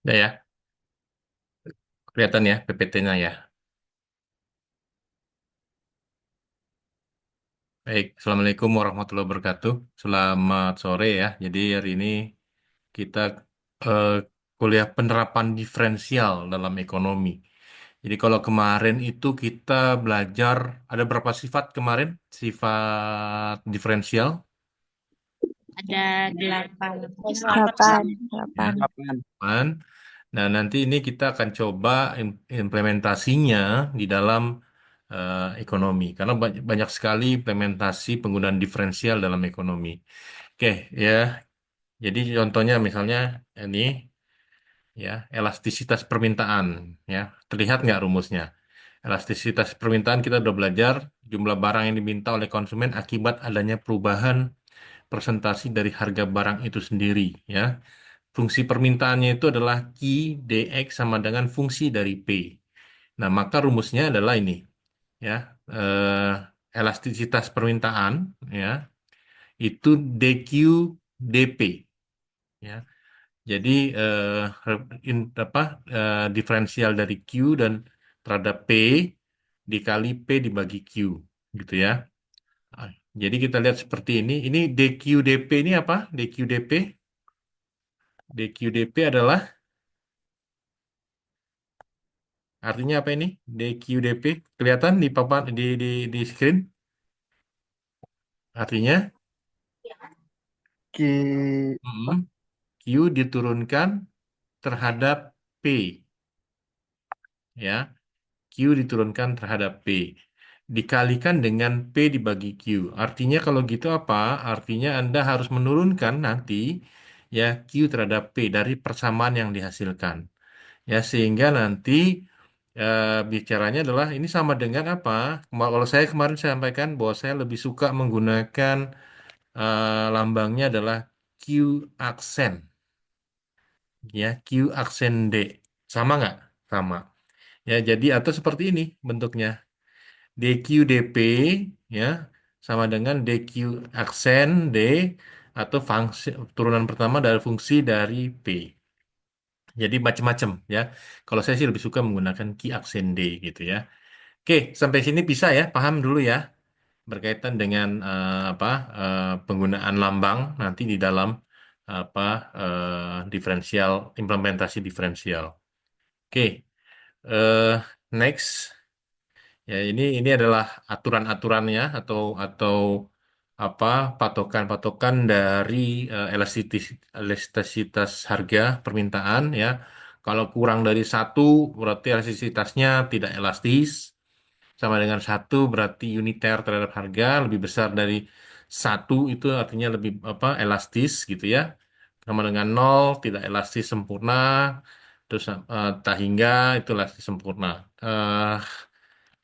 Ya ya, kelihatan ya PPT-nya ya. Baik, Assalamualaikum warahmatullahi wabarakatuh. Selamat sore ya. Jadi hari ini kita eh, kuliah penerapan diferensial dalam ekonomi. Jadi kalau kemarin itu kita belajar ada berapa sifat kemarin? Sifat diferensial. Ada 8. Delapan, Ya, delapan. Kapan? kan? Nah, nanti ini kita akan coba implementasinya di dalam ekonomi, karena banyak sekali implementasi penggunaan diferensial dalam ekonomi. Oke, ya. Jadi contohnya misalnya ini ya elastisitas permintaan, ya terlihat nggak rumusnya? Elastisitas permintaan kita udah belajar jumlah barang yang diminta oleh konsumen akibat adanya perubahan presentasi dari harga barang itu sendiri, ya. Fungsi permintaannya itu adalah Q dx sama dengan fungsi dari P. Nah, maka rumusnya adalah ini, ya. Elastisitas permintaan, ya, itu dq dp, ya. Jadi apa diferensial dari Q dan terhadap P dikali P dibagi Q, gitu ya. Ah, Jadi kita lihat seperti ini. Ini dq dp ini apa? dq dp. dq dp adalah artinya apa ini? DQDP kelihatan di papan di screen. Artinya Ki mm, apa? Q diturunkan terhadap P, ya. Q diturunkan terhadap P dikalikan dengan P dibagi Q. Artinya kalau gitu apa? Artinya Anda harus menurunkan nanti ya Q terhadap P dari persamaan yang dihasilkan. Ya sehingga nanti bicaranya adalah ini sama dengan apa? Kalau saya kemarin saya sampaikan bahwa saya lebih suka menggunakan lambangnya adalah Q aksen, ya Q aksen D. Sama nggak? Sama. Ya jadi atau seperti ini bentuknya DQ DP, ya sama dengan DQ aksen D atau fungsi turunan pertama dari fungsi dari P. Jadi macam-macam ya. Kalau saya sih lebih suka menggunakan Q aksen D gitu ya. Oke, sampai sini bisa ya, paham dulu ya berkaitan dengan apa penggunaan lambang nanti di dalam apa diferensial implementasi diferensial. Oke, eh, next ya ini adalah aturan-aturannya atau apa patokan-patokan dari elastisitas harga permintaan ya. Kalau kurang dari satu berarti elastisitasnya tidak elastis. Sama dengan satu berarti uniter terhadap harga, lebih besar dari satu itu artinya lebih apa elastis gitu ya. Sama dengan nol tidak elastis sempurna, terus tak hingga itu elastis sempurna. Eh,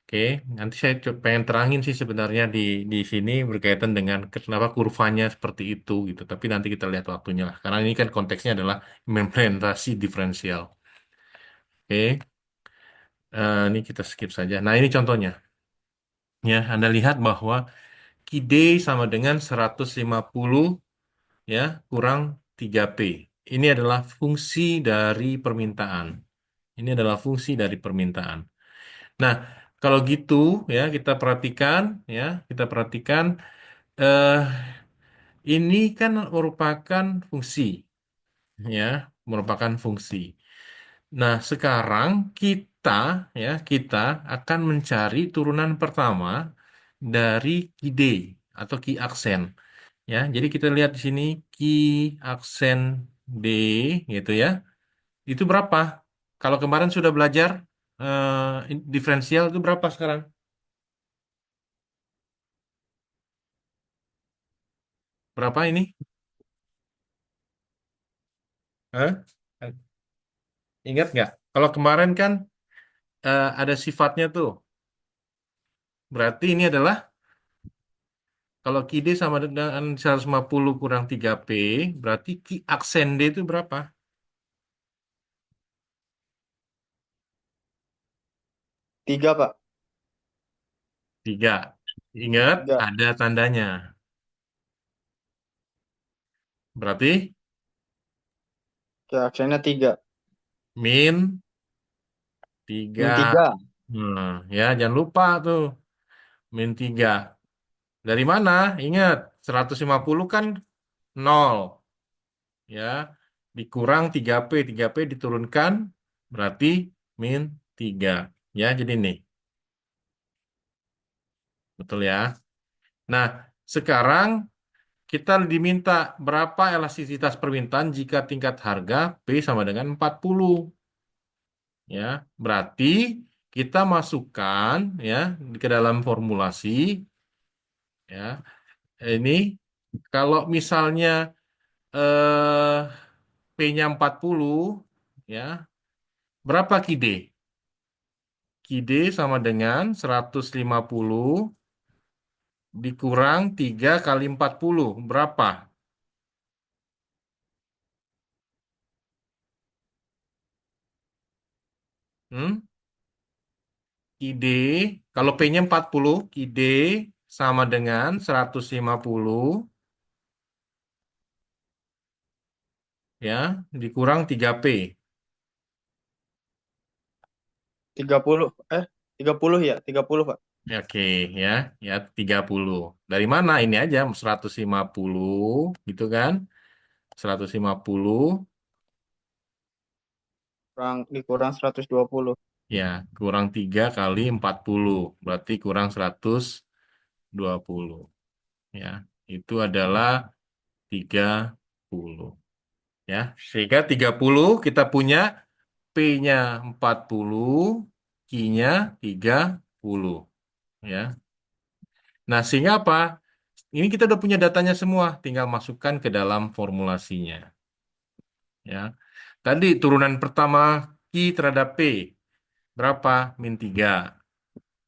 oke, nanti saya pengen terangin sih sebenarnya di sini berkaitan dengan kenapa kurvanya seperti itu gitu. Tapi nanti kita lihat waktunya lah, karena ini kan konteksnya adalah implementasi diferensial. Oke, ini kita skip saja. Nah ini contohnya. Ya, Anda lihat bahwa KID sama dengan 150 ya kurang 3P. Ini adalah fungsi dari permintaan. Ini adalah fungsi dari permintaan. Nah, kalau gitu ya ya, kita perhatikan eh ini kan merupakan fungsi ya, merupakan fungsi. Nah, sekarang kita akan mencari turunan pertama dari KID atau key aksen. Ya, jadi kita lihat di sini key aksen D gitu ya. Itu berapa? Kalau kemarin sudah belajar diferensial itu berapa sekarang? Berapa ini? Hah? Ingat nggak? Kalau kemarin kan ada sifatnya tuh. Berarti ini adalah kalau Ki D sama dengan 150 kurang 3P, berarti Ki aksen D itu berapa? 3, Pak. 3. Ingat, 3. ada tandanya. Berarti Oke, aksennya 3. min 3. Min 3. Ya, jangan lupa tuh, min 3. Dari mana? Ingat, 150 kan 0. Ya, dikurang 3P. 3P diturunkan, berarti min 3. Ya, jadi nih. Betul ya. Nah, sekarang kita diminta berapa elastisitas permintaan jika tingkat harga P sama dengan 40. Ya, berarti kita masukkan ya ke dalam formulasi ya. Ini kalau misalnya P-nya 40 ya, berapa KID? KID sama dengan 150 dikurang 3 kali 40. Berapa? Hmm? KID, kalau P-nya 40, KID sama dengan 150 ya, dikurang 3P. 30. 30 ya? 30, Pak. Ya, oke, ya, ya 30. Dari mana? Ini aja 150 gitu kan? 150 Dikurang 120. ya, kurang 3 kali 40. Berarti kurang 120. Ya, itu adalah 30. Ya, sehingga 30 kita punya P-nya 40, Q-nya 30. Ya. Nah, sehingga apa? Ini kita udah punya datanya semua, tinggal masukkan ke dalam formulasinya. Ya. Tadi turunan pertama Q terhadap P berapa? Min 3,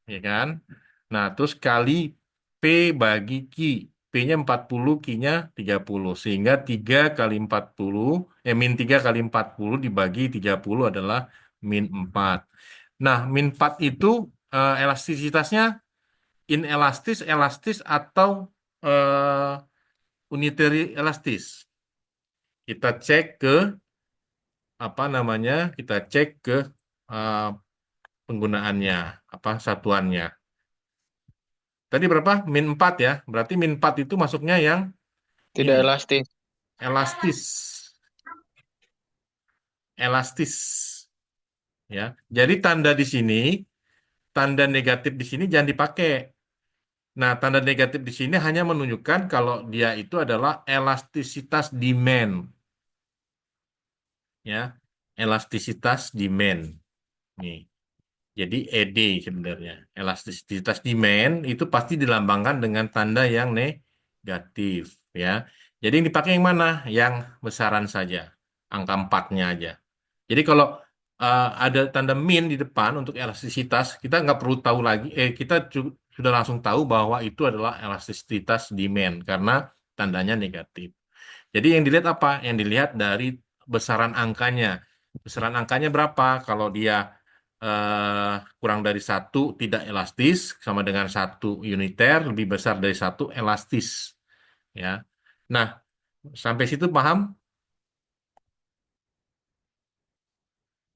ya kan? Nah, terus kali P bagi Q. P-nya 40, Q-nya 30. Sehingga 3 kali 40, min 3 kali 40 dibagi 30 adalah min 4. Nah, min 4 itu elastisitasnya inelastis, elastis, atau unitary elastis. Kita cek ke apa namanya? Kita cek ke eh, penggunaannya, apa satuannya. Tadi berapa? Min 4 ya. Berarti min 4 itu masuknya yang Tidak ini, elastis. elastis. Elastis ya. Jadi tanda di sini, tanda negatif di sini jangan dipakai. Nah, tanda negatif di sini hanya menunjukkan kalau dia itu adalah elastisitas demand ya. Elastisitas demand. Nih. Jadi ED sebenarnya. Elastisitas demand itu pasti dilambangkan dengan tanda yang negatif ya. Jadi yang dipakai yang mana? Yang besaran saja. Angka 4-nya aja. Jadi kalau ada tanda min di depan untuk elastisitas, kita nggak perlu tahu lagi, kita sudah langsung tahu bahwa itu adalah elastisitas demand karena tandanya negatif. Jadi yang dilihat apa? Yang dilihat dari besaran angkanya. Besaran angkanya berapa? Kalau dia kurang dari satu tidak elastis, sama dengan satu uniter, lebih besar dari satu elastis. Ya. Nah, sampai situ paham?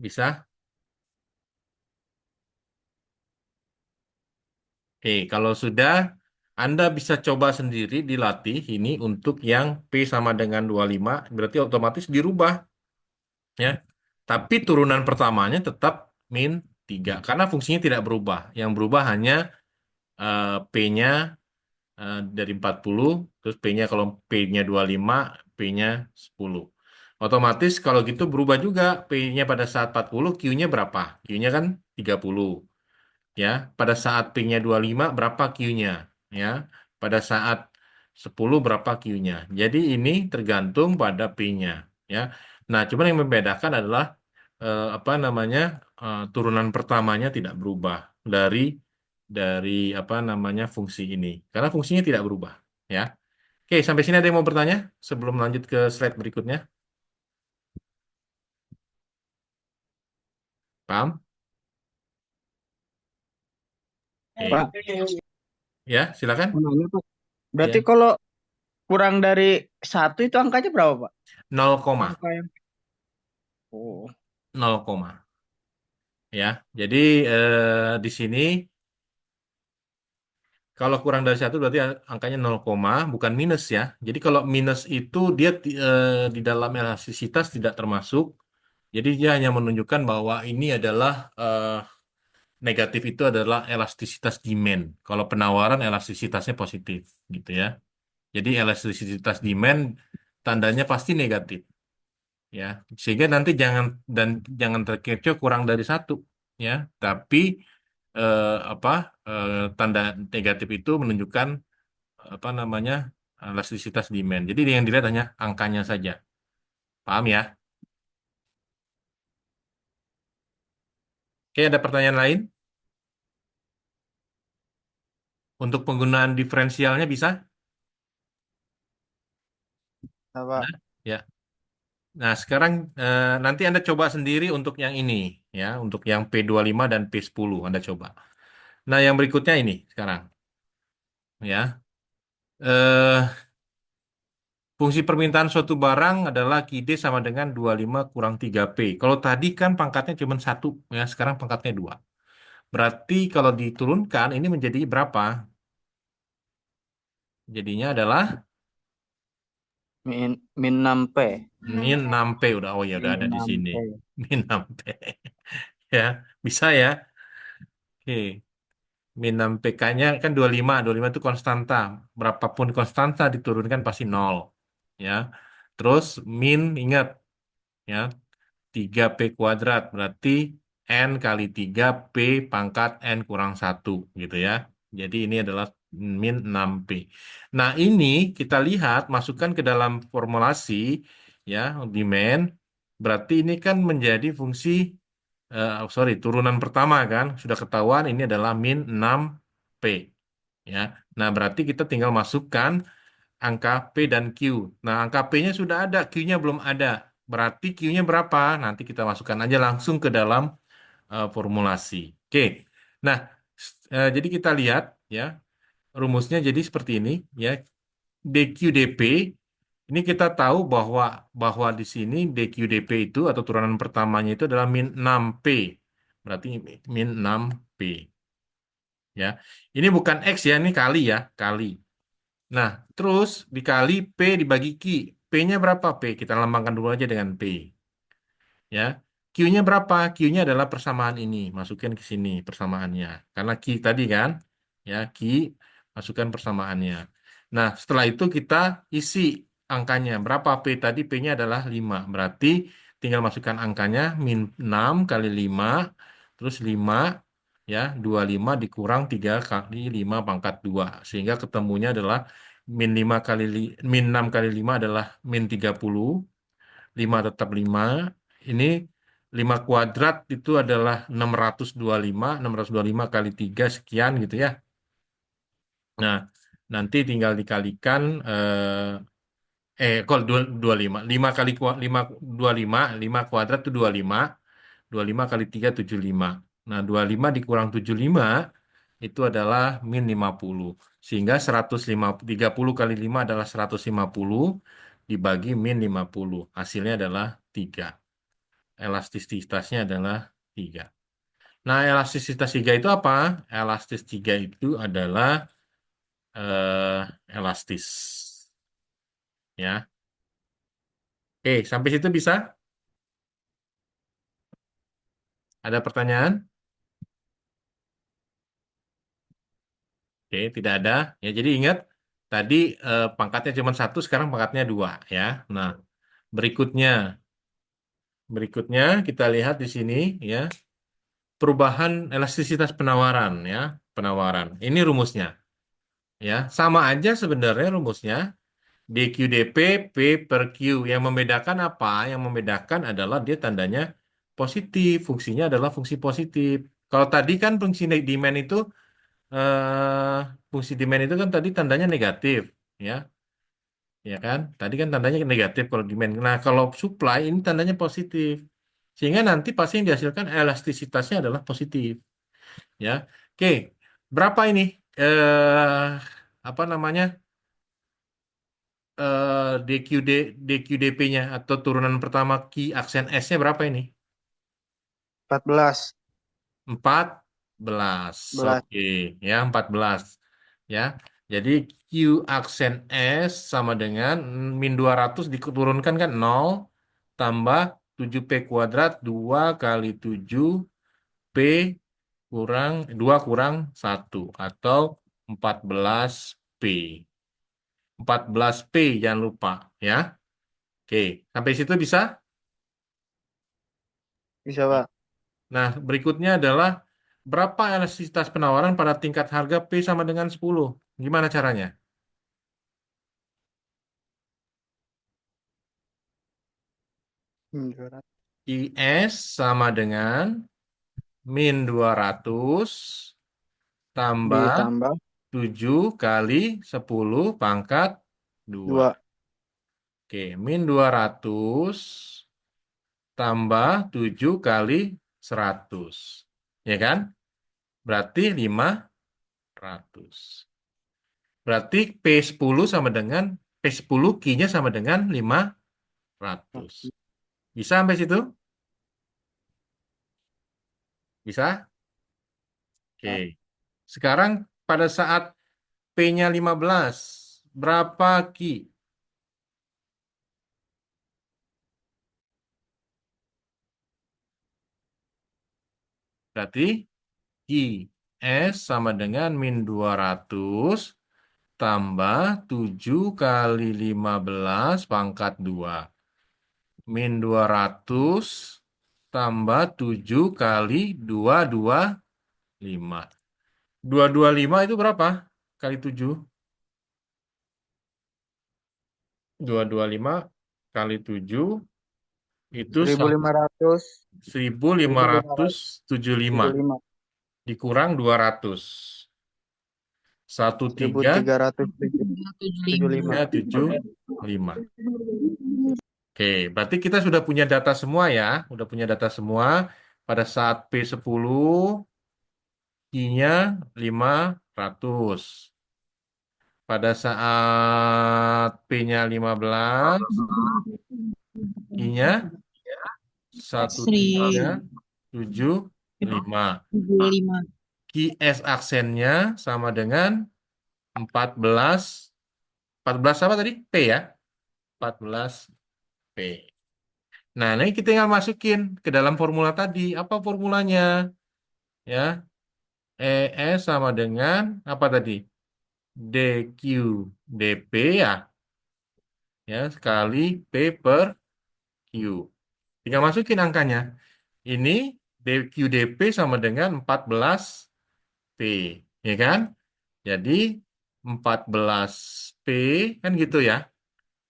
Bisa? Oke, kalau sudah, Anda bisa coba sendiri dilatih ini untuk yang P sama dengan 25, berarti otomatis dirubah. Ya. Tapi turunan pertamanya tetap min 3 karena fungsinya tidak berubah. Yang berubah hanya P-nya dari 40, terus P-nya kalau P-nya 25, P-nya 10. Otomatis kalau gitu berubah juga P-nya pada saat 40, Q-nya berapa? Q-nya kan 30. Ya, pada saat P-nya 25 berapa Q-nya? Ya, pada saat 10 berapa Q-nya? Jadi ini tergantung pada P-nya. Ya, nah cuman yang membedakan adalah apa namanya turunan pertamanya tidak berubah dari dari apa namanya fungsi ini karena fungsinya tidak berubah. Ya, oke sampai sini ada yang mau bertanya sebelum lanjut ke slide berikutnya? Paham? Oke, Pak, ya silakan. mau nanya, Pak. Berarti Ya, kalau kurang dari satu itu angkanya berapa, Pak? 0, Angka yang. Oh. 0, ya. Jadi di sini kalau kurang dari satu berarti angkanya 0, bukan minus ya. Jadi kalau minus itu dia di dalam elastisitas tidak termasuk. Jadi dia hanya menunjukkan bahwa ini adalah negatif itu adalah elastisitas demand. Kalau penawaran elastisitasnya positif gitu ya. Jadi elastisitas demand tandanya pasti negatif ya. Sehingga nanti jangan terkecoh kurang dari satu ya. Tapi eh, apa tanda negatif itu menunjukkan apa namanya elastisitas demand. Jadi yang dilihat hanya angkanya saja. Paham ya? Oke, ada pertanyaan lain? Untuk penggunaan diferensialnya bisa? Apa? Nah, ya. Nah, sekarang nanti Anda coba sendiri untuk yang ini ya, untuk yang P25 dan P10 Anda coba. Nah, yang berikutnya ini sekarang ya. Eh Fungsi permintaan suatu barang adalah QD sama dengan 25 kurang 3P. Kalau tadi kan pangkatnya cuma satu ya, sekarang pangkatnya 2. Berarti kalau diturunkan ini menjadi berapa? Jadinya adalah Min 6P. min 6P udah. Oh ya udah Min ada di sini. 6P. Min 6P. Ya, bisa ya. Oke. Min 6PK-nya kan 25. 25 itu konstanta. Berapapun konstanta diturunkan pasti nol. Ya. Terus min ingat ya 3P kuadrat berarti N kali 3P pangkat N kurang satu gitu ya. Jadi ini adalah min 6P. Nah ini kita lihat masukkan ke dalam formulasi ya demand. Berarti ini kan menjadi fungsi sorry turunan pertama kan sudah ketahuan ini adalah min 6P ya. Nah berarti kita tinggal masukkan angka P dan Q. Nah, angka P-nya sudah ada, Q-nya belum ada. Berarti Q-nya berapa? Nanti kita masukkan aja langsung ke dalam formulasi. Oke. Nah, jadi kita lihat ya, rumusnya jadi seperti ini ya. DQ/DP ini kita tahu bahwa di sini DQ/DP itu atau turunan pertamanya itu adalah min 6P. Berarti min 6P ya. Ini bukan X ya, ini kali ya, kali. Nah, terus dikali P dibagi Q. P-nya berapa P? Kita lambangkan dulu aja dengan P. Ya. Q-nya berapa? Q-nya adalah persamaan ini. Masukin ke sini persamaannya. Karena Q tadi kan. Ya, Q masukkan persamaannya. Nah, setelah itu kita isi angkanya. Berapa P tadi? P-nya adalah 5. Berarti tinggal masukkan angkanya min 6 kali 5. Terus 5 ya 25 dikurang 3 kali 5 pangkat 2 sehingga ketemunya adalah min 6 kali 5 adalah min 30, 5 tetap 5. Ini 5 kuadrat itu adalah 625 kali 3 sekian gitu ya. Nah, nanti tinggal dikalikan kalau 25 5 kali 25 5 kuadrat itu 25. 25 kali 3 75. Nah, 25 dikurang 75 itu adalah min 50. Sehingga 30 kali 5 adalah 150 dibagi min 50. Hasilnya adalah 3. Elastisitasnya adalah 3. Nah, elastisitas 3 itu apa? Elastis 3 itu adalah elastis. Ya. Oke, sampai situ bisa? Ada pertanyaan? Oke, tidak ada. Ya, jadi ingat tadi pangkatnya cuma satu, sekarang pangkatnya 2 ya. Nah, berikutnya, berikutnya kita lihat di sini ya perubahan elastisitas penawaran ya, penawaran. Ini rumusnya ya, sama aja sebenarnya rumusnya DQDP P per Q. Yang membedakan apa? Yang membedakan adalah dia tandanya positif, fungsinya adalah fungsi positif. Kalau tadi kan fungsi demand itu fungsi demand itu kan tadi tandanya negatif, ya, ya kan? Tadi kan tandanya negatif kalau demand. Nah, kalau supply ini tandanya positif, sehingga nanti pasti yang dihasilkan elastisitasnya adalah positif, ya. Oke, berapa ini? Apa namanya? DQD DQDP-nya atau turunan pertama key aksen S-nya berapa ini? 14. 14. 11. Oke, ya 14. Ya. Jadi Q aksen S sama dengan min 200 diturunkan kan 0 tambah 7P kuadrat 2 kali 7P kurang 2 kurang 1 atau 14P. 14P jangan lupa ya. Oke, sampai situ bisa? Bisa, Pak. Nah, berikutnya adalah berapa elastisitas penawaran pada tingkat harga P sama dengan 10? Gimana caranya? Juara. IS sama dengan min 200 tambah Ditambah 7 kali 10 pangkat 2. 2. Oke, min 200 tambah 7 kali 100. Ya kan? Berarti 500. Berarti P10 sama dengan P10 Q-nya sama dengan 500. Bisa sampai situ? Bisa? Oke. Sekarang pada saat P-nya 15, berapa Q? Berarti Q S sama dengan min 200 tambah 7 kali 15 pangkat 2. Min 200 tambah 7 kali 225. 225 itu berapa? Kali 7. 225 kali 7 itu 1.500. 1575 1.575. dikurang 200. 375. 1375. Oke, berarti kita sudah punya data semua ya. Udah punya data semua. Pada saat P10, Q-nya 500. Pada saat P-nya 15, Q-nya Sri 1375. 75. QS aksennya sama dengan 14. 14 apa tadi? P ya? 14P. Nah, ini kita tinggal masukin ke dalam formula tadi. Apa formulanya? Ya, ES sama dengan apa tadi? DQ DP ya. Ya, sekali P per Q. Tinggal masukin angkanya. Ini DQDP sama dengan 14P, ya kan? Jadi 14P kan gitu ya.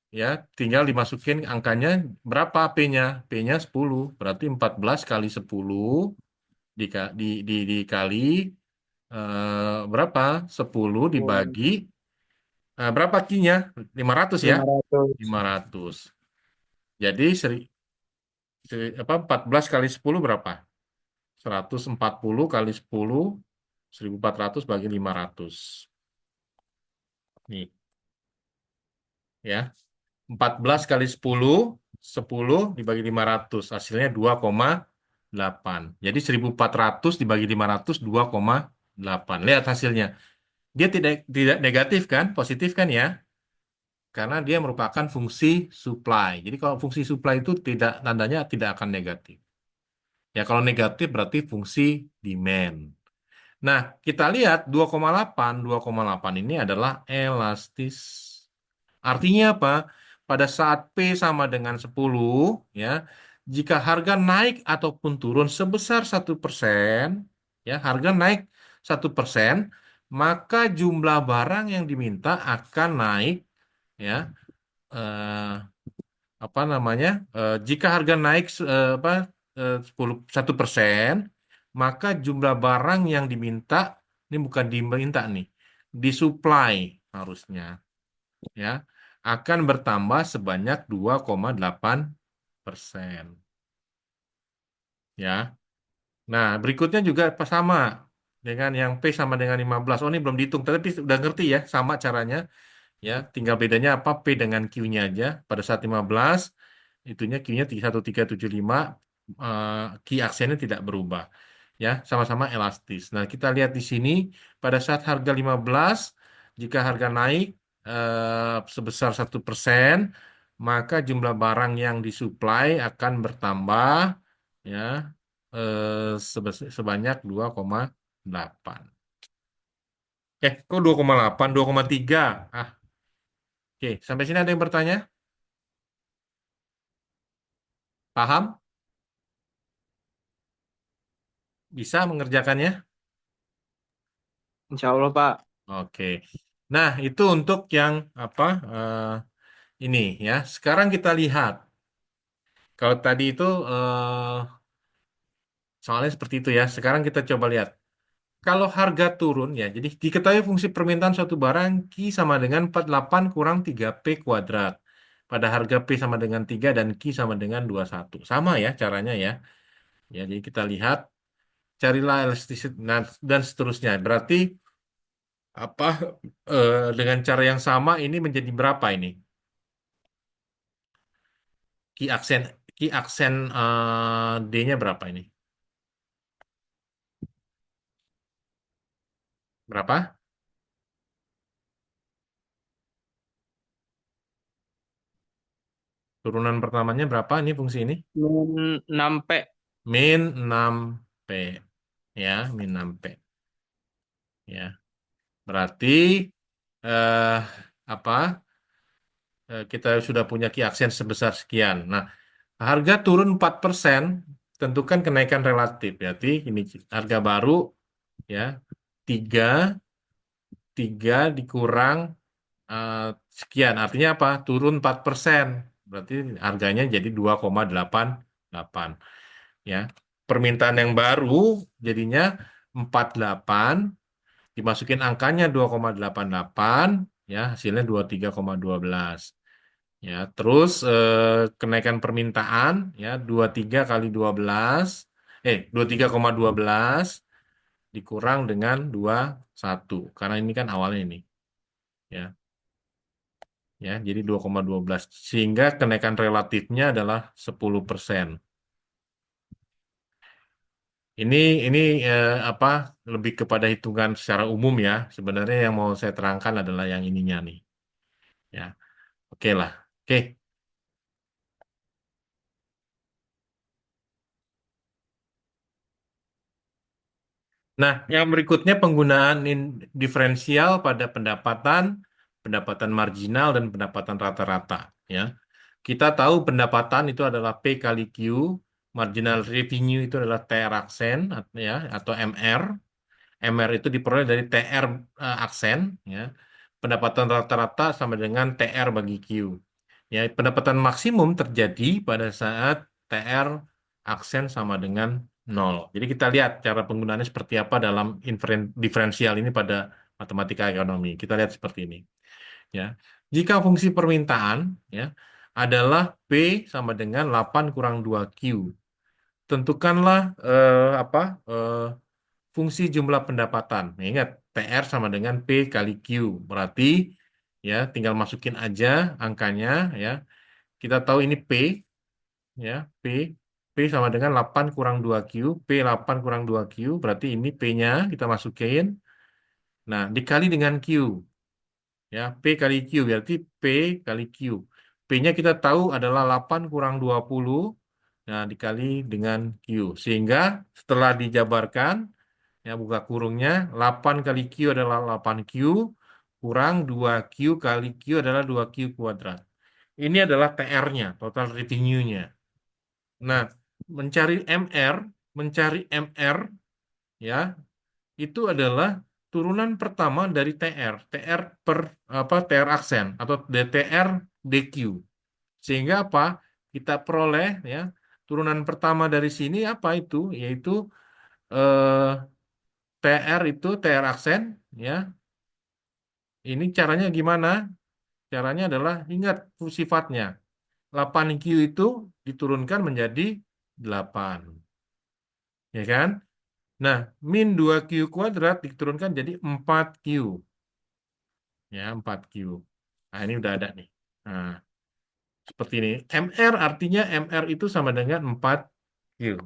Ya, tinggal dimasukin angkanya berapa P-nya? P-nya 10. Berarti 14 kali 10 dikali berapa? 10 dibagi berapa Q-nya? 500 ya? 500. 500. Jadi apa 14 kali 10 berapa? 140 kali 10 1400 bagi 500. Nih, ya. 14 kali 10 10 dibagi 500 hasilnya 2,8. Jadi 1400 dibagi 500 2,8. Lihat hasilnya. Dia tidak tidak negatif kan? Positif kan ya? Karena dia merupakan fungsi supply. Jadi kalau fungsi supply itu tidak tandanya tidak akan negatif. Ya kalau negatif berarti fungsi demand. Nah, kita lihat 2,8. 2,8 ini adalah elastis. Artinya apa? Pada saat P sama dengan 10, ya, jika harga naik ataupun turun sebesar 1%, ya, harga naik 1%, maka jumlah barang yang diminta akan naik, ya, eh, apa namanya? Jika harga naik 1%, maka jumlah barang yang diminta, ini bukan diminta nih, disuplai harusnya ya akan bertambah sebanyak 2,8%. Ya. Nah, berikutnya juga sama dengan yang P sama dengan 15. Oh, ini belum dihitung, tapi udah ngerti ya sama caranya. Ya, tinggal bedanya apa? P dengan Q-nya aja. Pada saat 15, itunya Q-nya 1375, key aksennya tidak berubah. Ya, sama-sama elastis. Nah, kita lihat di sini pada saat harga 15, jika harga naik sebesar 1%, maka jumlah barang yang disuplai akan bertambah ya sebanyak 2,8. Kok 2,8? 2,3. Ah, oke. Sampai sini ada yang bertanya? Paham? Bisa mengerjakannya? Insya Allah Pak. Oke. Nah, itu untuk yang apa? Ini ya. Sekarang kita lihat. Kalau tadi itu soalnya seperti itu ya. Sekarang kita coba lihat. Kalau harga turun ya, jadi diketahui fungsi permintaan suatu barang Q sama dengan 48 kurang 3P kuadrat. Pada harga P sama dengan 3 dan Q sama dengan 21. Sama ya caranya ya. Ya, jadi kita lihat, carilah elastisitas dan seterusnya. Berarti apa dengan cara yang sama ini menjadi berapa ini? Key aksen key aksen D-nya berapa ini? Berapa? Turunan pertamanya berapa ini fungsi ini? Min 6P. Min 6P. Ya, min 6P. Ya. Berarti eh apa? Kita sudah punya key aksen sebesar sekian. Nah, harga turun 4%, tentukan kenaikan relatif. Berarti ini harga baru ya, 3 3 dikurang eh, sekian. Artinya apa? Turun 4%. Berarti harganya jadi 2,88. Ya. Permintaan yang baru jadinya 48, dimasukin angkanya 2,88, ya, hasilnya 23,12. Ya, terus kenaikan permintaan ya 23 kali 12, 23,12 dikurang dengan 21 karena ini kan awalnya ini ya. Ya, jadi 2,12 sehingga kenaikan relatifnya adalah 10%. Ini ini apa lebih kepada hitungan secara umum ya. Sebenarnya yang mau saya terangkan adalah yang ininya nih. Ya, oke lah. Oke. Nah, yang berikutnya penggunaan diferensial pada pendapatan, pendapatan marginal dan pendapatan rata-rata. Ya, kita tahu pendapatan itu adalah P kali Q, marginal revenue itu adalah TR aksen, ya, atau MR. MR itu diperoleh dari TR aksen, ya. Pendapatan rata-rata sama dengan TR bagi Q. Ya, pendapatan maksimum terjadi pada saat TR aksen sama dengan 0. Jadi kita lihat cara penggunaannya seperti apa dalam diferensial ini pada matematika ekonomi. Kita lihat seperti ini. Ya, jika fungsi permintaan ya adalah P sama dengan 8 kurang 2Q. Tentukanlah apa fungsi jumlah pendapatan. Nah, ingat, TR sama dengan P kali Q. Berarti ya tinggal masukin aja angkanya ya. Kita tahu ini P ya, P P sama dengan 8 kurang 2Q. P 8 kurang 2Q berarti ini P-nya kita masukin. Nah, dikali dengan Q ya, P kali Q berarti P kali Q. P-nya kita tahu adalah 8 kurang 20. Nah, dikali dengan Q. Sehingga setelah dijabarkan ya buka kurungnya 8 kali Q adalah 8Q kurang 2Q kali Q adalah 2Q kuadrat. Ini adalah TR-nya, total revenue-nya. Nah, mencari MR, mencari MR ya, itu adalah turunan pertama dari TR, TR per apa TR aksen atau DTR DQ. Sehingga apa? Kita peroleh ya, turunan pertama dari sini apa itu? Yaitu eh, TR itu TR aksen ya. Ini caranya gimana? Caranya adalah ingat sifatnya. 8Q itu diturunkan menjadi 8. Ya kan? Nah, min 2Q kuadrat diturunkan jadi 4Q. Ya, 4Q. Nah, ini udah ada nih. Nah, seperti ini. MR artinya MR itu sama dengan 4Q. Q.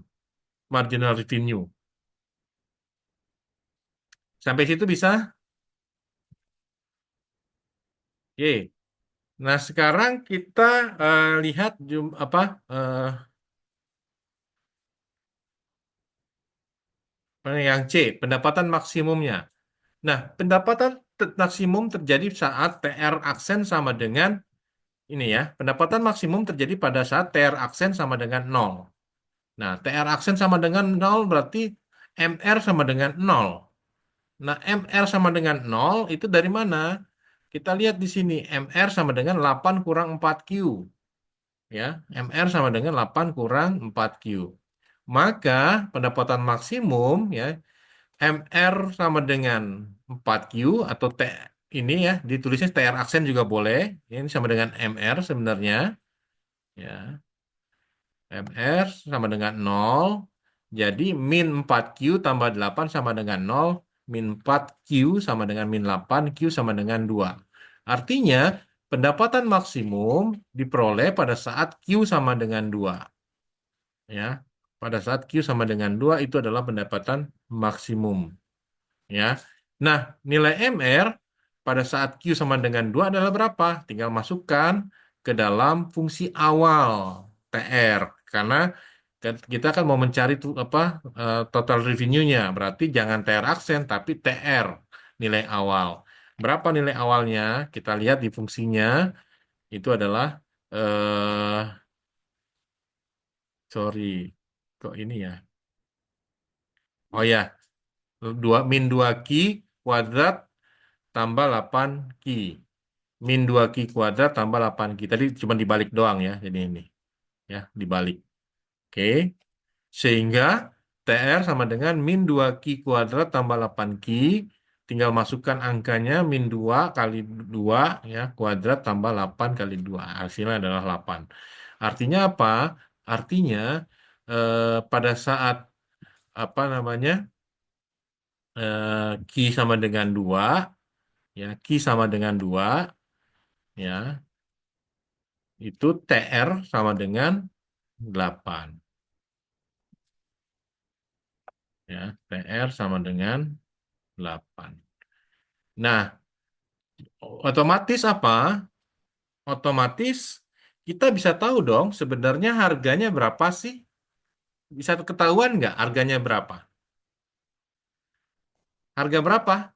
Marginal revenue. Sampai situ bisa? Oke. Nah, sekarang kita lihat apa yang C, pendapatan maksimumnya. Nah, pendapatan maksimum terjadi saat TR aksen sama dengan ini ya. Pendapatan maksimum terjadi pada saat TR aksen sama dengan nol. Nah, TR aksen sama dengan nol berarti MR sama dengan nol. Nah, MR sama dengan nol itu dari mana? Kita lihat di sini, MR sama dengan 8 kurang 4Q. Ya, MR sama dengan 8 kurang 4Q. Maka pendapatan maksimum ya MR sama dengan 4Q atau T ini ya ditulisnya TR aksen juga boleh. Ini sama dengan MR sebenarnya ya. MR sama dengan nol. Jadi min 4Q tambah 8 sama dengan nol. Min 4Q sama dengan min 8. Q sama dengan 2. Artinya pendapatan maksimum diperoleh pada saat Q sama dengan 2. Ya. Pada saat Q sama dengan 2 itu adalah pendapatan maksimum. Ya. Nah, nilai MR pada saat Q sama dengan 2 adalah berapa? Tinggal masukkan ke dalam fungsi awal TR. Karena kita kan mau mencari total revenue-nya. Berarti jangan TR aksen tapi TR nilai awal. Berapa nilai awalnya? Kita lihat di fungsinya itu adalah sorry. Kok ini ya? Oh ya, 2 kuadrat tambah 8 min 2 kuadrat tambah 8 tadi cuma dibalik doang ya jadi ini ya dibalik. Oke, sehingga TR sama dengan min 2 kuadrat tambah 8 tinggal masukkan angkanya min 2 kali 2 ya kuadrat tambah 8 kali 2 hasilnya adalah 8. Artinya apa? Artinya pada saat apa namanya sama dengan 2 ya sama dengan 2 ya itu TR sama dengan 8 ya TR sama dengan 8. Nah, otomatis apa? Otomatis kita bisa tahu dong sebenarnya harganya berapa sih? Bisa ketahuan nggak harganya berapa? Harga berapa?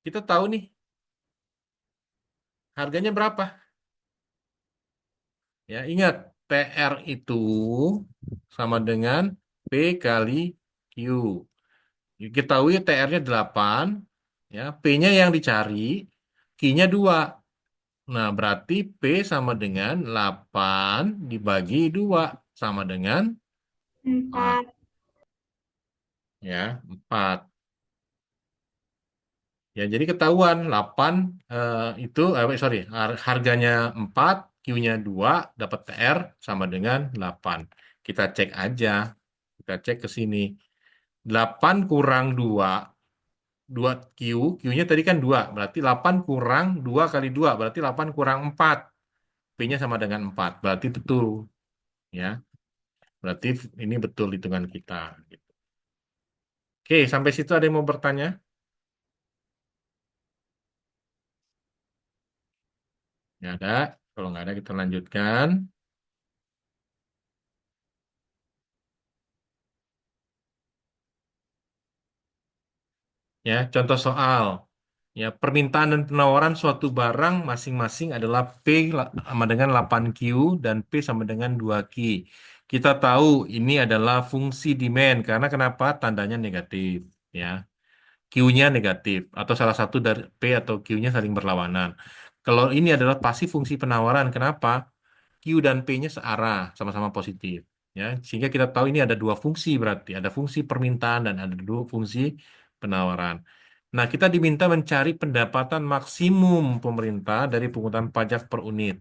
Kita tahu nih harganya berapa? Ya, ingat TR itu sama dengan P kali Q. Kita tahu ya TR-nya 8, ya, P-nya yang dicari, Q-nya 2. Nah, berarti P sama dengan 8 dibagi 2 sama dengan 4. 4. Ya, 4. Ya, jadi ketahuan 8 itu, sorry, harganya 4, Q-nya 2, dapat TR sama dengan 8. Kita cek aja, kita cek ke sini. 8 kurang 2 2Q, Q-nya tadi kan 2, berarti 8 kurang 2 kali 2, berarti 8 kurang 4. P-nya sama dengan 4, berarti betul. Ya, berarti ini betul hitungan kita. Gitu. Oke, sampai situ ada yang mau bertanya? Nggak ada. Kalau nggak ada, kita lanjutkan. Ya, contoh soal. Ya, permintaan dan penawaran suatu barang masing-masing adalah sama dengan 8Q dan P sama dengan 2Q. Kita tahu ini adalah fungsi demand karena kenapa? Tandanya negatif. Ya, Q-nya negatif atau salah satu dari P atau Q-nya saling berlawanan. Kalau ini adalah pasti fungsi penawaran, kenapa? Q dan P-nya searah, sama-sama positif. Ya, sehingga kita tahu ini ada dua fungsi berarti, ada fungsi permintaan dan ada dua fungsi penawaran. Nah, kita diminta mencari pendapatan maksimum pemerintah dari pungutan pajak per unit.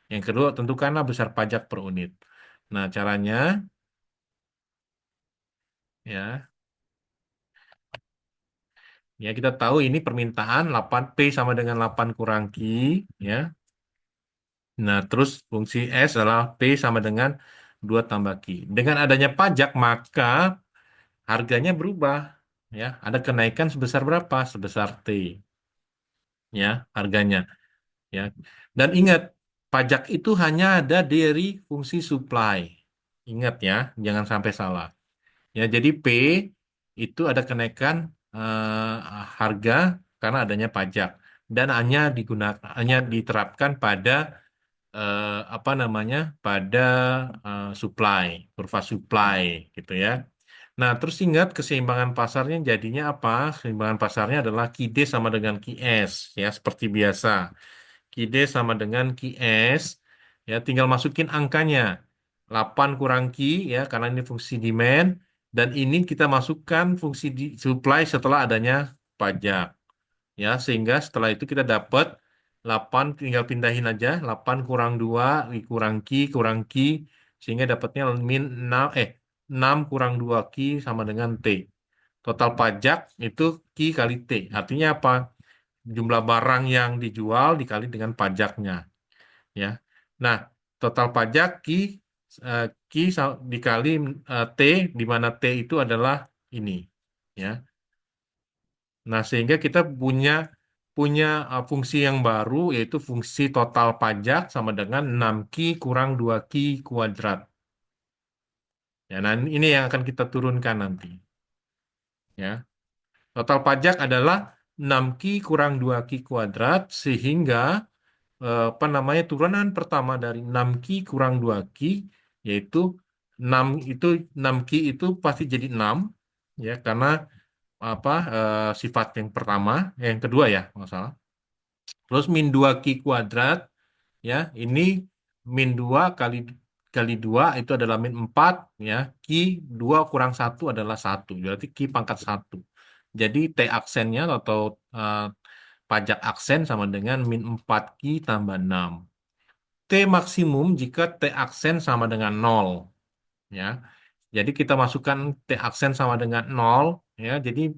Yang kedua, tentukanlah besar pajak per unit. Nah, caranya ya, ya kita tahu ini permintaan 8 P sama dengan 8 kurang Q, ya. Nah, terus fungsi S adalah P sama dengan 2 tambah Q. Dengan adanya pajak, maka harganya berubah. Ya, ada kenaikan sebesar berapa? Sebesar T. Ya, harganya. Ya, dan ingat, pajak itu hanya ada dari fungsi supply. Ingat ya, jangan sampai salah. Ya, jadi P itu ada kenaikan harga karena adanya pajak dan hanya diterapkan pada apa namanya pada supply, kurva supply gitu ya. Nah, terus ingat keseimbangan pasarnya jadinya apa? Keseimbangan pasarnya adalah QD sama dengan QS ya, seperti biasa. QD sama dengan QS ya, tinggal masukin angkanya. 8 kurang Q ya, karena ini fungsi demand dan ini kita masukkan fungsi supply setelah adanya pajak ya, sehingga setelah itu kita dapat 8, tinggal pindahin aja. 8 kurang 2 kurang Q sehingga dapatnya min 6 6 kurang 2 Q sama dengan T. Total pajak itu Q kali T. Artinya apa? Jumlah barang yang dijual dikali dengan pajaknya ya. Nah, total pajak eh, dikali T, di mana T itu adalah ini ya. Nah, sehingga kita punya punya fungsi yang baru, yaitu fungsi total pajak sama dengan 6Q kurang 2Q kuadrat. Ya, nah ini yang akan kita turunkan nanti. Ya, total pajak adalah 6Q kurang 2Q kuadrat, sehingga apa namanya, turunan pertama dari 6Q kurang 2Q, yaitu 6 itu 6Q itu pasti jadi 6 ya, karena apa sifat yang pertama, yang kedua ya, nggak salah. Terus min 2Q kuadrat, ya, ini min 2 kali kali 2 itu adalah min 4 ya. Q 2 kurang 1 adalah 1. Berarti Q pangkat 1. Jadi T aksennya atau eh, pajak aksen sama dengan min 4Q tambah 6. T maksimum jika T aksen sama dengan 0 ya. Jadi kita masukkan T aksen sama dengan 0 ya. Jadi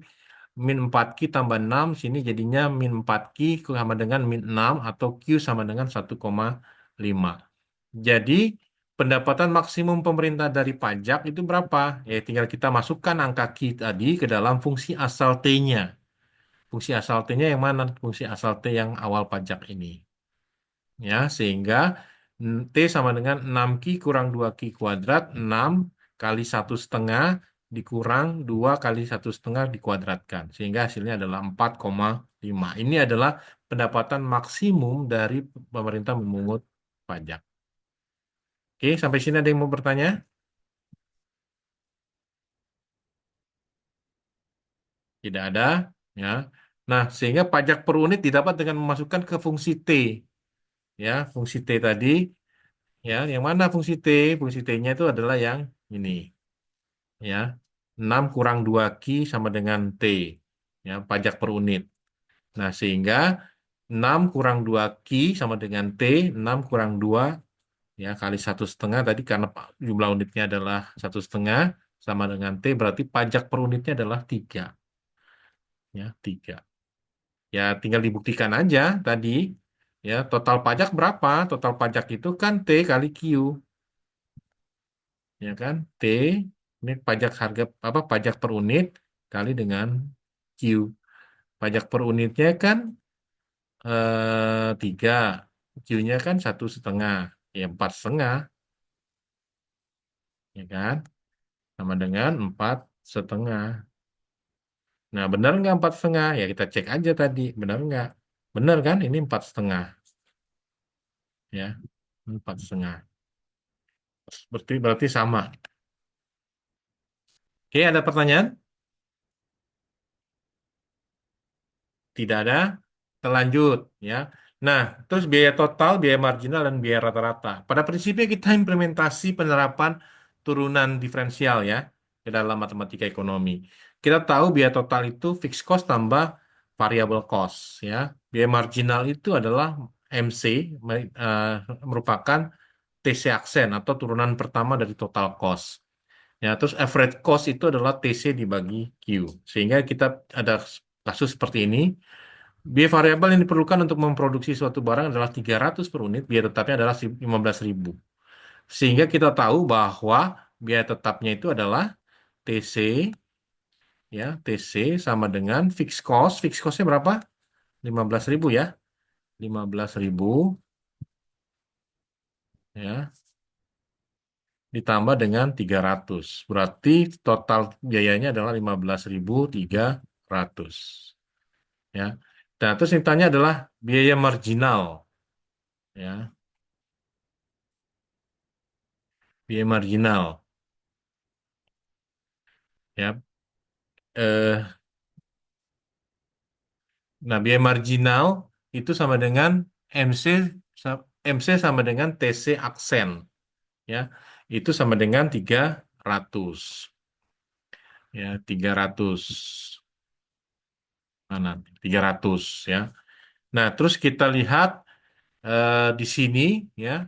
min 4Q tambah 6 sini jadinya min 4Q sama dengan min 6 atau Q sama dengan 1,5. Jadi pendapatan maksimum pemerintah dari pajak itu berapa? Ya tinggal kita masukkan angka Q tadi ke dalam fungsi asal T-nya. Fungsi asal T-nya yang mana? Fungsi asal T yang awal pajak ini. Ya, sehingga T sama dengan 6Q kurang 2Q kuadrat, 6 kali 1,5 dikurang 2 kali 1,5 dikuadratkan. Sehingga hasilnya adalah 4,5. Ini adalah pendapatan maksimum dari pemerintah memungut pajak. Oke, sampai sini ada yang mau bertanya? Tidak ada, ya. Nah, sehingga pajak per unit didapat dengan memasukkan ke fungsi T, ya. Fungsi T tadi, ya. Yang mana fungsi T? Fungsi T-nya itu adalah yang ini, ya. 6 kurang 2Q sama dengan T, ya, pajak per unit. Nah, sehingga 6 kurang 2Q sama dengan T, 6 kurang 2 ya kali 1,5 tadi karena jumlah unitnya adalah 1,5 sama dengan T, berarti pajak per unitnya adalah 3. Ya, 3. Ya, tinggal dibuktikan aja tadi. Ya, total pajak berapa? Total pajak itu kan T kali Q, ya kan? T ini pajak harga apa? Pajak per unit kali dengan Q. Pajak per unitnya kan 3, Q-nya kan 1,5, ya 4,5, ya kan? Sama dengan 4,5. Nah, benar nggak 4,5? Ya kita cek aja tadi, benar nggak? Benar kan? Ini 4,5, ya 4,5. Berarti sama. Oke, ada pertanyaan? Tidak ada. Terlanjut, ya. Nah, terus biaya total, biaya marginal, dan biaya rata-rata. Pada prinsipnya kita implementasi penerapan turunan diferensial ya ke dalam matematika ekonomi. Kita tahu biaya total itu fixed cost tambah variable cost ya. Biaya marginal itu adalah MC, eh, merupakan TC aksen atau turunan pertama dari total cost. Ya, terus average cost itu adalah TC dibagi Q. Sehingga kita ada kasus seperti ini. Biaya variabel yang diperlukan untuk memproduksi suatu barang adalah 300 per unit, biaya tetapnya adalah 15.000. Sehingga kita tahu bahwa biaya tetapnya itu adalah TC, ya, TC sama dengan fixed cost. Fixed costnya berapa? 15.000 ya. 15.000 ya, ditambah dengan 300. Berarti total biayanya adalah 15.300. Ya. Nah, terus yang ditanya adalah biaya marginal. Ya, biaya marginal. Ya. Eh, nah, biaya marginal itu sama dengan MC MC sama dengan TC aksen. Ya, itu sama dengan 300. Ya, 300. Mana? 300 ya. Nah, terus kita lihat di sini ya,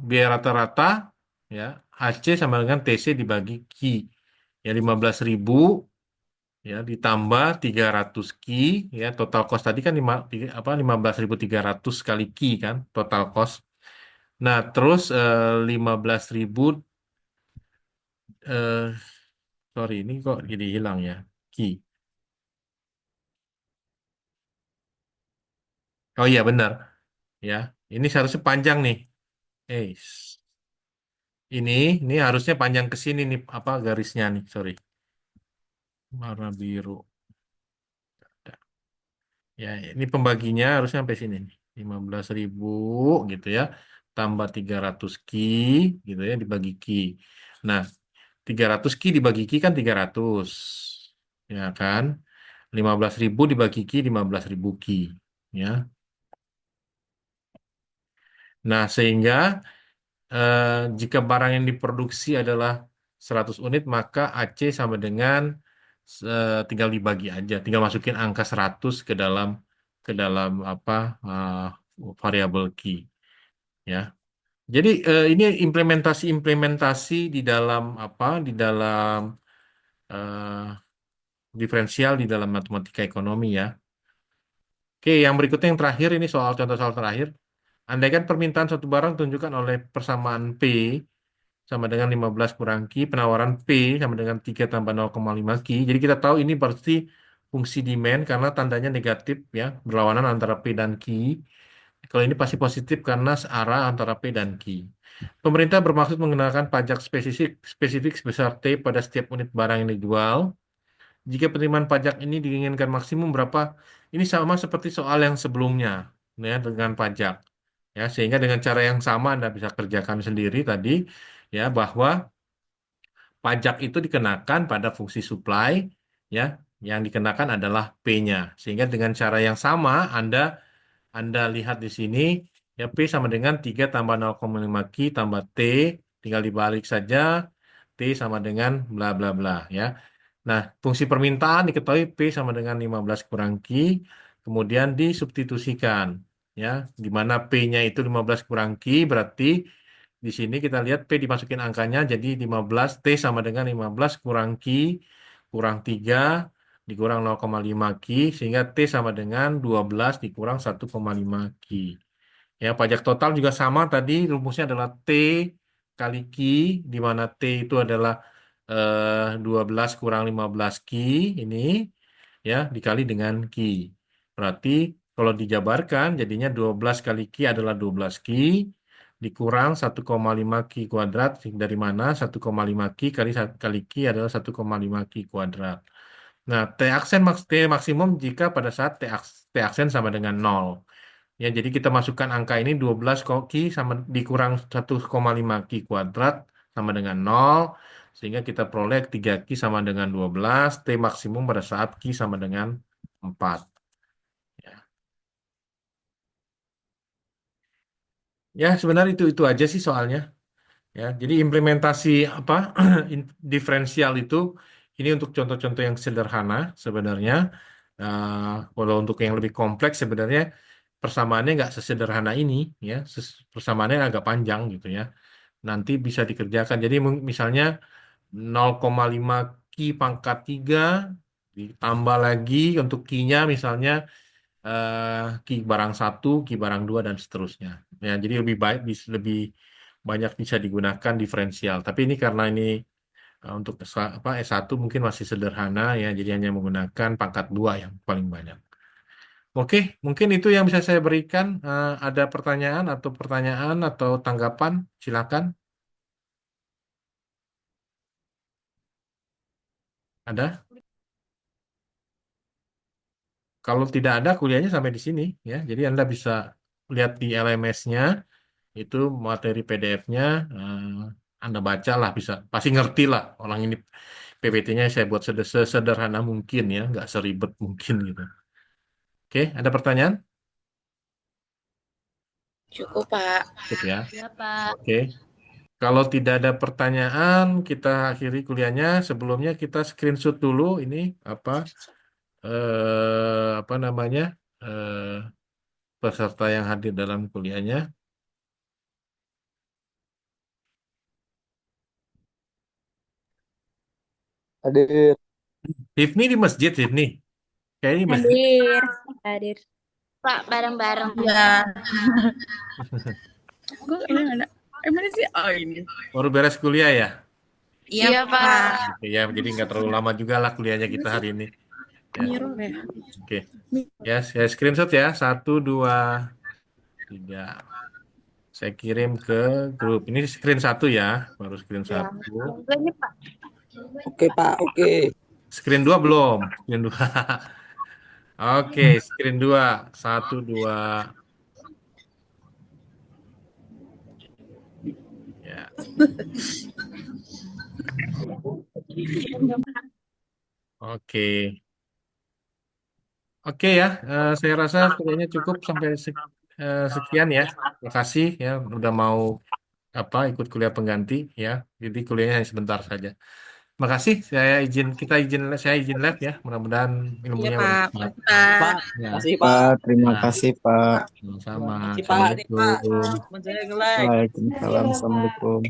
biaya rata-rata ya, AC sama dengan TC dibagi Q. Ya, 15.000 ya ditambah 300 Q ya, total cost tadi kan 15.300 kali Q kan total cost. Nah, terus 15.000 eh sorry, ini kok jadi hilang ya Q. Oh iya benar ya. Ini seharusnya panjang nih. Eh, ini ini harusnya panjang ke sini nih apa garisnya nih, sorry. Warna biru. Ya, ini pembaginya harusnya sampai sini nih. 15.000 gitu ya. Tambah 300 ki gitu ya dibagi ki. Nah, 300 ki dibagi ki kan 300. Ya kan? 15.000 dibagi ki 15.000 ki. Ya. Nah, sehingga eh, jika barang yang diproduksi adalah 100 unit, maka AC sama dengan tinggal dibagi aja, tinggal masukin angka 100 ke dalam apa variabel key ya. Jadi ini implementasi di dalam apa di dalam eh, diferensial di dalam matematika ekonomi ya. Oke, yang berikutnya yang terakhir ini contoh soal terakhir. Andaikan permintaan suatu barang tunjukkan oleh persamaan P sama dengan 15 kurang Q, penawaran P sama dengan 3 tambah 0,5 Q. Jadi kita tahu ini pasti fungsi demand karena tandanya negatif ya, berlawanan antara P dan Q. Kalau ini pasti positif karena searah antara P dan Q. Pemerintah bermaksud mengenakan pajak spesifik spesifik sebesar T pada setiap unit barang yang dijual. Jika penerimaan pajak ini diinginkan maksimum berapa? Ini sama seperti soal yang sebelumnya ya dengan pajak. Ya, sehingga dengan cara yang sama Anda bisa kerjakan sendiri tadi ya bahwa pajak itu dikenakan pada fungsi supply ya, yang dikenakan adalah P-nya. Sehingga dengan cara yang sama Anda lihat di sini ya P sama dengan 3 tambah 0,5 Q tambah T, tinggal dibalik saja T sama dengan bla bla bla ya. Nah, fungsi permintaan diketahui P sama dengan 15 kurang Q, kemudian disubstitusikan ya, di mana P-nya itu 15 kurang Q berarti di sini kita lihat P dimasukin angkanya jadi 15, T sama dengan 15 kurang Q kurang 3 dikurang 0,5 Q sehingga T sama dengan 12 dikurang 1,5 Q. Ya, pajak total juga sama tadi rumusnya adalah T kali Q di mana T itu adalah 12 kurang 15 Q ini ya dikali dengan Q. Berarti kalau dijabarkan jadinya 12 kali Q adalah 12 Q dikurang 1,5 Q kuadrat dari mana 1,5 Q kali Q adalah 1,5 Q kuadrat. Nah, T maksimum jika pada saat T aksen sama dengan 0. Ya, jadi kita masukkan angka ini 12 Q sama dikurang 1,5 Q kuadrat sama dengan 0. Sehingga kita peroleh 3 Q sama dengan 12. T maksimum pada saat Q sama dengan 4. Ya, ya sebenarnya itu aja sih soalnya. Ya, jadi implementasi apa diferensial itu ini untuk contoh-contoh yang sederhana sebenarnya. Kalau untuk yang lebih kompleks sebenarnya persamaannya nggak sesederhana ini ya, persamaannya agak panjang gitu ya. Nanti bisa dikerjakan. Jadi misalnya 0,5 Ki pangkat 3 ditambah lagi untuk Ki-nya misalnya Ki barang satu, Ki barang 2 dan seterusnya. Ya, jadi lebih baik lebih banyak bisa digunakan diferensial. Tapi ini karena ini untuk S1 mungkin masih sederhana ya, jadi hanya menggunakan pangkat 2 yang paling banyak. Oke, mungkin itu yang bisa saya berikan. Ada pertanyaan atau tanggapan? Silakan. Ada? Kalau tidak ada, kuliahnya sampai di sini ya. Jadi Anda bisa lihat di LMS-nya, itu materi PDF-nya, Anda baca lah, bisa pasti ngerti lah. Orang ini PPT-nya saya buat sesederhana mungkin ya, nggak seribet mungkin gitu. Oke, ada pertanyaan? Cukup, Pak. Cukup ya. Ya, Pak. Oke. Kalau tidak ada pertanyaan, kita akhiri kuliahnya. Sebelumnya kita screenshot dulu ini apa namanya peserta yang hadir dalam kuliahnya. Hadir. Hifni di masjid, Hifni. Kayaknya di masjid. Hadir. Hadir. Pak, bareng-bareng. Ya. Gue ini ada. Mana sih? Oh, ini. Baru beres kuliah ya? Iya, Pak. Oke, ya, jadi nggak terlalu lama juga lah kuliahnya kita hari ini. Ya. Mirror ya. Oke. Ya, saya screenshot ya. 1, 2, 3. Saya kirim ke grup. Ini screen 1 ya. Baru screen 1. Ini, Pak. Oke, Pak. Oke. Screen 2 belum. Screen 2. Oke, screen 2. 1, 2. Ya. Oke. Oke ya, saya rasa kayaknya cukup sampai sekian ya. Terima kasih ya udah mau ikut kuliah pengganti ya. Jadi kuliahnya hanya sebentar saja. Terima kasih. Saya izin live ya. Mudah-mudahan Iya, ilmunya Pak. bermanfaat. Pak. Ya, Kasih, Pak. Terima ya, kasih, Pak. sama. Kasih, Pak. Nih, Pak. Assalamualaikum. Waalaikumsalam. Assalamualaikum.